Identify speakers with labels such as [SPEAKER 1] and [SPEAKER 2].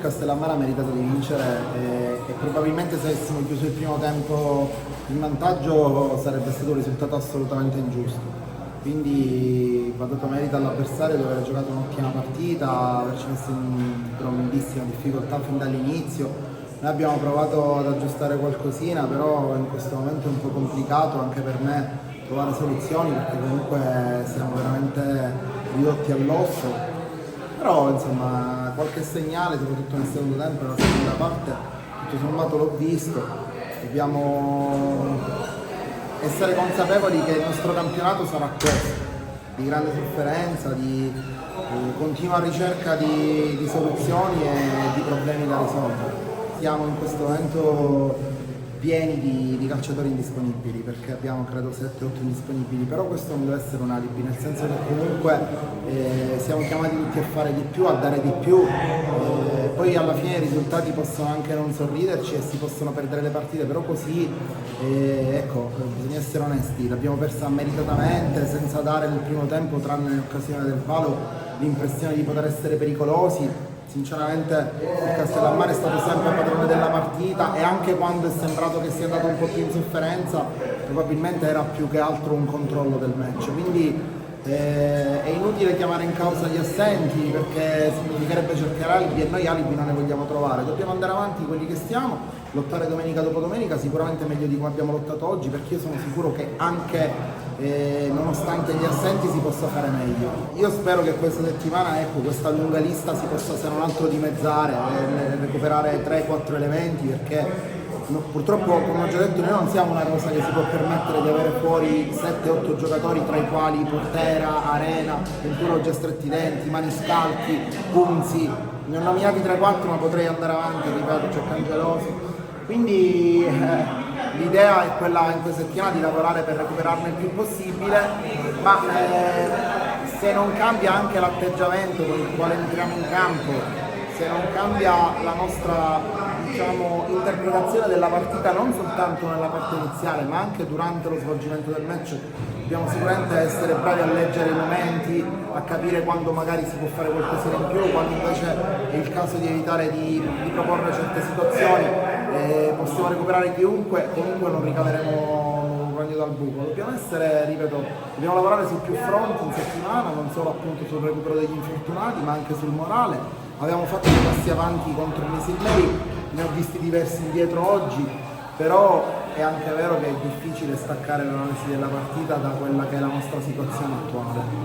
[SPEAKER 1] Castellammare ha meritato di vincere e probabilmente se avessimo chiuso il primo tempo in vantaggio sarebbe stato un risultato assolutamente ingiusto. Quindi va dato merito all'avversario di aver giocato un'ottima partita, averci messo in grandissima difficoltà fin dall'inizio. Noi abbiamo provato ad aggiustare qualcosina, però in questo momento è un po' complicato anche per me trovare soluzioni perché comunque siamo veramente ridotti all'osso. Però insomma qualche segnale, soprattutto nel secondo tempo e nella seconda parte, tutto sommato l'ho visto. Dobbiamo essere consapevoli che il nostro campionato sarà questo, di grande sofferenza, di continua ricerca di soluzioni e di problemi da risolvere. Siamo in questo momento pieni di calciatori indisponibili, perché abbiamo credo 7-8 indisponibili, però questo non deve essere un alibi, nel senso che comunque siamo chiamati tutti a fare di più, a dare di più, poi alla fine i risultati possono anche non sorriderci e si possono perdere le partite, però così ecco, bisogna essere onesti, l'abbiamo persa meritatamente, senza dare nel primo tempo, tranne in occasione del palo, l'impressione di poter essere pericolosi. Sinceramente il Castellammare è stato sempre padrone della partita e anche quando è sembrato che sia andato un po' più in sofferenza probabilmente era più che altro un controllo del match, quindi è inutile chiamare in causa gli assenti perché significherebbe cercare alibi e noi alibi non ne vogliamo trovare, dobbiamo andare avanti quelli che stiamo, lottare domenica dopo domenica sicuramente meglio di come abbiamo lottato oggi, perché io sono sicuro che anche nonostante gli assenti si possa fare meglio. Io spero che questa settimana, ecco, questa lunga lista si possa se non altro dimezzare, recuperare 3-4 elementi, perché purtroppo, come ho già detto, noi non siamo una cosa che si può permettere di avere fuori 7-8 giocatori, tra i quali Portera, Arena, Ventura già stretti i denti, Maniscalchi, Punzi, ne ho nominati 3-4 ma potrei andare avanti, ripeto, c'è Cangeloso. Quindi l'idea è quella in questa settimana di lavorare per recuperarne il più possibile, ma se non cambia anche l'atteggiamento con il quale entriamo in campo, se non cambia la nostra, diciamo, interpretazione della partita non soltanto nella parte iniziale ma anche durante lo svolgimento del match, dobbiamo sicuramente essere bravi a leggere i momenti, a capire quando magari si può fare qualcosina in più, quando invece è il caso di evitare di proporre certe situazioni, possiamo recuperare chiunque, comunque non ricaveremo un ragno dal buco. Dobbiamo essere, ripeto, dobbiamo lavorare su più fronti in settimana, non solo appunto sul recupero degli infortunati ma anche sul morale. Abbiamo fatto dei passi avanti contro il Misilmeri, ne ho visti diversi indietro oggi, però è anche vero che è difficile staccare l'analisi della partita da quella che è la nostra situazione attuale.